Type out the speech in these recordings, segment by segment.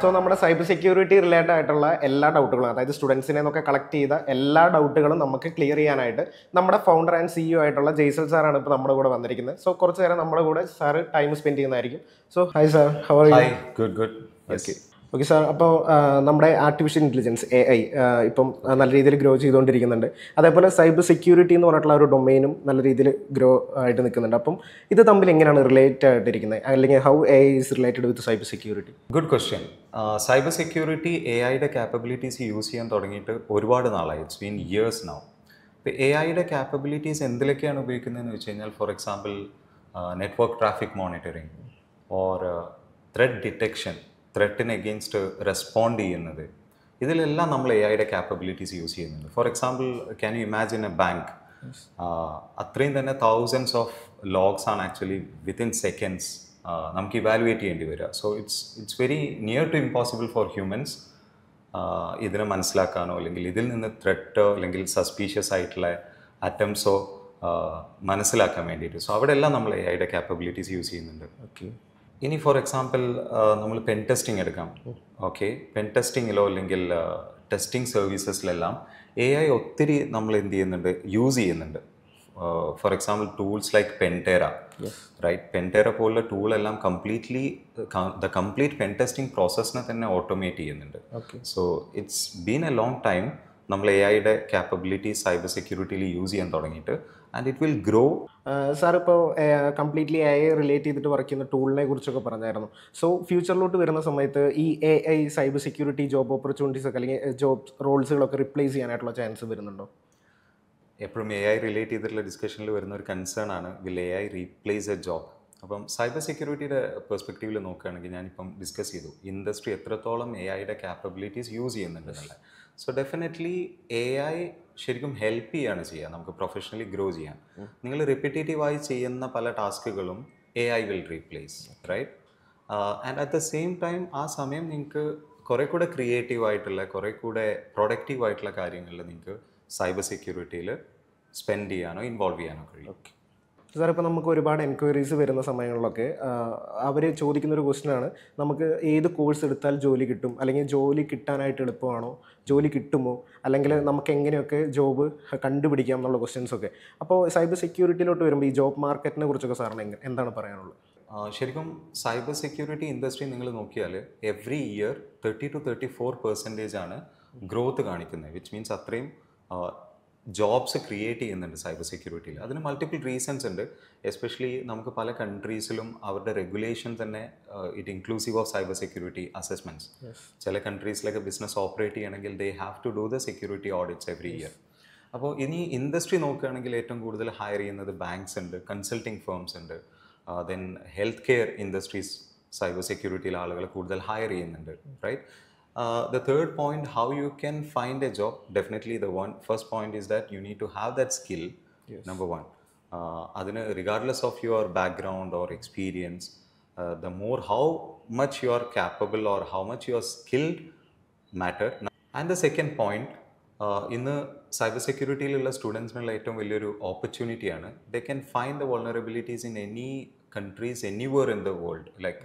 So, നമ്മുടെ cyber security related ആയിട്ടുള്ള എല്ലാ ഡൗട്ടുകളും, അതായത് സ്റ്റുഡൻസിനെ നിന്നൊക്കെ കളക്ട് ചെയ്ത എല്ലാ ഡൗട്ടുകളും നമുക്ക് ക്ലിയർ ചെയ്യാനായിട്ട് നമ്മുടെ ഫൗണ്ടർ ആൻഡ് സിഇഒ ആയിട്ടുള്ള ജയ്സൽ സാറാണ് ഇപ്പോൾ നമ്മുടെ കൂടെ വന്നിരിക്കുന്നത്. സോ കുറച്ച് നേരം നമ്മുടെ കൂടെ സാറ് ടൈം സ്പെൻഡ് ചെയ്യുന്നതായിരിക്കും. So high sir, how are you? Hi, good. Okay okay sir. അപ്പോൾ നമ്മുടെ ആർട്ടിഫിഷ്യൽ ഇൻ്റലിജൻസ് AI ഇപ്പം നല്ല രീതിയിൽ ഗ്രോ ചെയ്തുകൊണ്ടിരിക്കുന്നുണ്ട്. അതേപോലെ സൈബർ സെക്യൂരിറ്റി എന്ന് പറഞ്ഞിട്ടുള്ള ഒരു ഡൊമെയിനും നല്ല രീതിയിൽ ഗ്രോ ആയിട്ട് നിൽക്കുന്നുണ്ട്. അപ്പം ഇത് തമ്മിൽ എങ്ങനെയാണ് റിലേറ്റ് ആയിട്ടിരിക്കുന്നത്, അല്ലെങ്കിൽ how AI is related with cyber security? Good question. Cyber security AIയുടെ capabilities യൂസ് ചെയ്യാൻ തുടങ്ങിയിട്ട് ഒരുപാട് നാളായി. It's been years now. ഇപ്പോൾ AIയുടെ capabilities എന്തിലൊക്കെയാണ് ഉപയോഗിക്കുന്നതെന്ന് വെച്ച് കഴിഞ്ഞാൽ, for example network traffic monitoring or threat detection, ത്രെറ്റിന് എഗെയിൻസ്റ്റ് റെസ്പോണ്ട് ചെയ്യുന്നത്, ഇതിലെല്ലാം നമ്മൾ AIയുടെ ക്യാപ്പബിലിറ്റീസ് യൂസ് ചെയ്യുന്നുണ്ട്. For example, can you imagine a bank? അത്രയും തന്നെ തൗസൻഡ്സ് ഓഫ് ലോഗ്സ് ആണ് ആക്ച്വലി വിത്തിൻ സെക്കൻഡ്സ് നമുക്ക് ഇവാലുവേറ്റ് ചെയ്യേണ്ടി വരിക. So it's very near to impossible for humans ഇതിനെ മനസ്സിലാക്കാനോ അല്ലെങ്കിൽ ഇതിൽ നിന്ന് ത്രെട്ടോ അല്ലെങ്കിൽ സസ്പീഷ്യസ് ആയിട്ടുള്ള അറ്റംപ്സോ മനസ്സിലാക്കാൻ വേണ്ടിയിട്ട്. സോ അവിടെ എല്ലാം നമ്മൾ AIയുടെ ക്യാപ്പബിലിറ്റീസ് യൂസ് ചെയ്യുന്നുണ്ട്. ഓക്കെ. ഇനി ഫോർ എക്സാമ്പിൾ നമ്മൾ പെൻ ടെസ്റ്റിംഗ് എടുക്കാം. ഓക്കെ, പെൻ ടെസ്റ്റിങ്ങിലോ അല്ലെങ്കിൽ ടെസ്റ്റിംഗ് സർവീസസിലെല്ലാം AI ഒത്തിരി നമ്മൾ എന്ത് ചെയ്യുന്നുണ്ട്, യൂസ് ചെയ്യുന്നുണ്ട്. For example tools like Pentera, right? Pentera പോലുള്ള ടൂളെല്ലാം completely the complete pen testing പ്രോസസ്സിനെ തന്നെ ഓട്ടോമേറ്റ് ചെയ്യുന്നുണ്ട്. So it's been a long time നമ്മൾ AIയുടെ ക്യാപ്പബിലിറ്റി സൈബർ സെക്യൂരിറ്റിയിൽ യൂസ് ചെയ്യാൻ തുടങ്ങിയിട്ട്, and it will grow. Sir ഇപ്പോൾ കംപ്ലീറ്റ്ലി AI റിലേറ്റ് ചെയ്തിട്ട് വർക്ക് ചെയ്യുന്ന ടൂളിനെ കുറിച്ചൊക്കെ പറഞ്ഞായിരുന്നു. സോ ഫ്യൂച്ചറിലോട്ട് വരുന്ന സമയത്ത് ഈ AI cyber security job opportunities ഒക്കെ അല്ലെങ്കിൽ ജോബ് റോൾസുകളൊക്കെ റിപ്ലേസ് ചെയ്യാനായിട്ടുള്ള ചാൻസ് വരുന്നുണ്ടോ? എപ്പോഴും AI റിലേറ്റ് ചെയ്തിട്ടുള്ള ഡിസ്കഷനിൽ വരുന്ന ഒരു കൺസേൺ ആണ്, will AI replace a job? അപ്പം സൈബർ സെക്യൂരിറ്റിയുടെ പെർസ്പെക്റ്റീവിൽ നോക്കുകയാണെങ്കിൽ, ഞാനിപ്പം ഡിസ്കസ് ചെയ്തു ഇൻഡസ്ട്രി എത്രത്തോളം AIയുടെ ക്യാപ്പബിലിറ്റീസ് യൂസ് ചെയ്യുന്നുണ്ടെന്നുള്ളത്. സോ ഡെഫിനറ്റ്ലി AI ശരിക്കും ഹെൽപ്പ് ചെയ്യുകയാണ് ചെയ്യുക നമുക്ക് പ്രൊഫഷണലി ഗ്രോ ചെയ്യാൻ. നിങ്ങൾ റിപ്പീറ്റേറ്റീവായി ചെയ്യുന്ന പല ടാസ്കുകളും AI will replace, right? And at the same time ആ സമയം നിങ്ങൾക്ക് കുറേ കൂടെ ക്രിയേറ്റീവായിട്ടുള്ള, കുറേ കൂടെ പ്രൊഡക്റ്റീവായിട്ടുള്ള കാര്യങ്ങളിൽ നിങ്ങൾക്ക് സൈബർ സെക്യൂരിറ്റിയിൽ സ്പെൻഡ് ചെയ്യാനോ ഇൻവോൾവ് ചെയ്യാനോ കഴിയും. ഓക്കെ സാർ, ഇപ്പോൾ നമുക്ക് ഒരുപാട് എൻക്വയറീസ് വരുന്ന സമയങ്ങളിലൊക്കെ അവർ ചോദിക്കുന്നൊരു ക്വസ്റ്റ്യനാണ്, നമുക്ക് ഏത് കോഴ്സ് എടുത്താൽ ജോലി കിട്ടും, അല്ലെങ്കിൽ ജോലി കിട്ടാനായിട്ട് എളുപ്പമാണോ, ജോലി കിട്ടുമോ, അല്ലെങ്കിൽ നമുക്ക് എങ്ങനെയൊക്കെ ജോബ് കണ്ടുപിടിക്കാം എന്നുള്ള ക്വസ്റ്റ്യൻസൊക്കെ. അപ്പോൾ സൈബർ സെക്യൂരിറ്റിയിലോട്ട് വരുമ്പോൾ ഈ ജോബ് മാർക്കറ്റിനെ കുറിച്ചൊക്കെ സാറിന് എന്താണ് പറയാനുള്ളത്? ശരിക്കും സൈബർ സെക്യൂരിറ്റി ഇൻഡസ്ട്രി നിങ്ങൾ നോക്കിയാൽ എവറി ഇയർ 30-34% ആണ് ഗ്രോത്ത് കാണിക്കുന്നത്. വിച്ച് മീൻസ് അത്രയും ജോബ്സ് ക്രിയേറ്റ് ചെയ്യുന്നുണ്ട് സൈബർ സെക്യൂരിറ്റിയിൽ. അതിന് മൾട്ടിപ്പിൾ റീസൺസ് ഉണ്ട്. എസ്പെഷ്യലി നമുക്ക് പല കൺട്രീസിലും അവരുടെ റെഗുലേഷൻ തന്നെ it inclusive of cyber security assessments. ചില കൺട്രീസിലൊക്കെ ബിസിനസ് ഓപ്പറേറ്റ് ചെയ്യണമെങ്കിൽ they have to do the security audits every year. അപ്പോൾ ഇനി ഇൻഡസ്ട്രി നോക്കുകയാണെങ്കിൽ ഏറ്റവും കൂടുതൽ ഹയർ ചെയ്യുന്നത് ബാങ്ക്സ് ഉണ്ട്, കൺസൾട്ടിങ് ഫേംസ് ഉണ്ട്, then health care industries cyber സെക്യൂരിറ്റിയിൽ ആളുകൾ കൂടുതൽ ഹയർ ചെയ്യുന്നുണ്ട്, right? The third point, how you can find a job, definitely the first point is that you need to have that skill. Number one, adine regardless of your background or experience, the more how much you are capable or how much you are skilled matter. And the second point, in the cyber security illa students nalla ettom veliyoru opportunity aanu. They can find the vulnerabilities in any countries anywhere in the world, like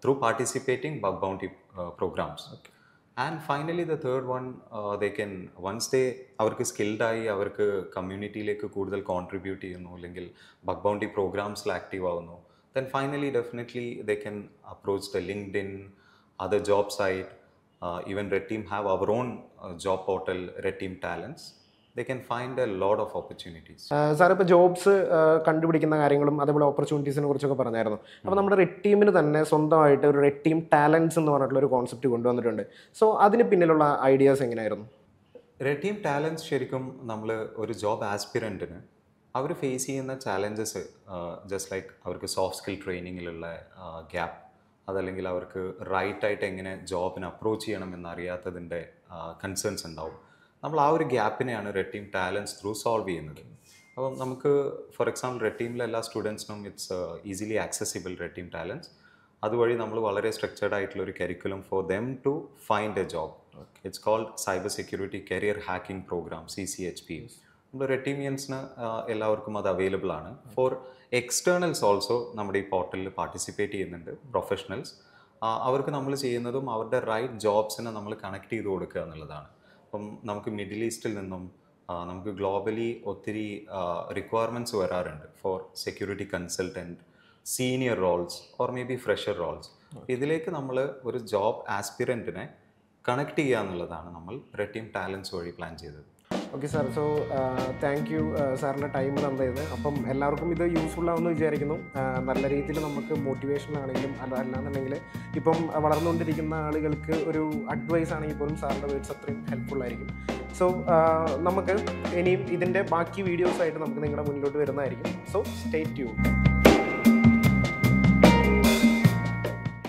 through participating bug bounty programs. And finally the third one, they can once they avarku skilled ആയി അവർക്ക് കമ്മ്യൂണിറ്റിയിലേക്ക് കൂടുതൽ contribute ചെയ്യുന്നു അല്ലെങ്കിൽ bug bounty പ്രോഗ്രാംസിൽ active ആവുന്നു, then finally definitely they can approach the LinkedIn, other job site, even RedTeam have our own job portal, RedTeam Talents. They can find a lot of opportunities. Sir, ഇപ്പോൾ jobs കണ്ടുപിടിക്കുന്ന കാര്യങ്ങളും അതേപോലെ ഓപ്പർച്യൂണിറ്റീസിനെ കുറിച്ചൊക്കെ പറഞ്ഞായിരുന്നു. അപ്പോൾ നമ്മുടെ red ടീമിന് തന്നെ സ്വന്തമായിട്ട് ഒരു റെഡ് ടീം ടാലൻസ് എന്ന് പറഞ്ഞിട്ടുള്ള ഒരു കോൺസെപ്റ്റ് കൊണ്ടുവന്നിട്ടുണ്ട്. സോ അതിന് പിന്നിലുള്ള ഐഡിയാസ് എങ്ങനെയായിരുന്നു? റെഡ് ടീം ടാലൻസ് ശരിക്കും നമ്മൾ ഒരു ജോബ് ആസ്പിറൻറ്റിന് അവർ ഫേസ് ചെയ്യുന്ന ചാലഞ്ചസ്, ജസ്റ്റ് ലൈക്ക് അവർക്ക് സോഫ്റ്റ് സ്കിൽ ട്രെയിനിങ്ങിലുള്ള ഗ്യാപ്പ്, അതല്ലെങ്കിൽ അവർക്ക് റൈറ്റായിട്ട് എങ്ങനെ ജോബിന് അപ്രോച്ച് ചെയ്യണം എന്നറിയാത്തതിൻ്റെ കൺസേൺസ് ഉണ്ടാവും. നമ്മൾ ആ ഒരു ഗ്യാപ്പിനെയാണ് Red Team Talents through solve ചെയ്യുന്നത്. അപ്പം നമുക്ക് ഫോർ എക്സാമ്പിൾ റെഡ് ടീമിലെ എല്ലാ സ്റ്റുഡൻസിനും it's easily accessible Red Team Talents. അതുവഴി നമ്മൾ വളരെ സ്ട്രക്ചേർഡ് ആയിട്ടുള്ള ഒരു curriculum for them to find a job. It's called cyber security career hacking program, CCHP. നമ്മുടെ റെഡ്ടീമിയൻസിന് എല്ലാവർക്കും അത് അവൈലബിൾ ആണ്. ഫോർ എക്സ്റ്റേണൽസ് ഓൾസോ നമ്മുടെ ഈ പോർട്ടലിൽ പാർട്ടിസിപ്പേറ്റ് ചെയ്യുന്നുണ്ട് പ്രൊഫഷണൽസ്. അവർക്ക് നമ്മൾ ചെയ്യുന്നതും അവരുടെ റൈറ്റ് ജോബ്സിനെ നമ്മൾ കണക്ട് ചെയ്ത് കൊടുക്കുക എന്നുള്ളതാണ്. അപ്പം നമുക്ക് മിഡിൽ ഈസ്റ്റിൽ നിന്നും നമുക്ക് ഗ്ലോബലി ഒത്തിരി റിക്വയർമെൻറ്റ്സ് വരാറുണ്ട് for security consultant, senior roles or maybe fresher roles. ഇതിലേക്ക് നമ്മൾ ഒരു ജോബ് ആസ്പിറൻറ്റിനെ കണക്ട് ചെയ്യുക എന്നുള്ളതാണ് നമ്മൾ റെഡ് ടീം ടാലൻറ്റ്സ് വഴി പ്ലാൻ ചെയ്തത്. Okay sir, so thank you സാറിൻ്റെ ടൈം തന്നത്. അപ്പം എല്ലാവർക്കും ഇത് യൂസ്ഫുൾ ആവുമെന്ന് വിചാരിക്കുന്നു. നല്ല രീതിയിൽ നമുക്ക് മോട്ടിവേഷൻ ആണെങ്കിലും അല്ലാന്നുണ്ടെങ്കിൽ ഇപ്പം വളർന്നുകൊണ്ടിരിക്കുന്ന ആളുകൾക്ക് ഒരു അഡ്വൈസ് ആണെങ്കിൽ പോലും സാറിൻ്റെ വേർഡ്സ് അത്രയും ഹെൽപ്ഫുൾ ആയിരിക്കും. സോ നമുക്ക് ഇനിയും ഇതിൻ്റെ ബാക്കി വീഡിയോസായിട്ട് നമുക്ക് നിങ്ങളുടെ മുന്നിലോട്ട് വരുന്നതായിരിക്കും. So stay tuned.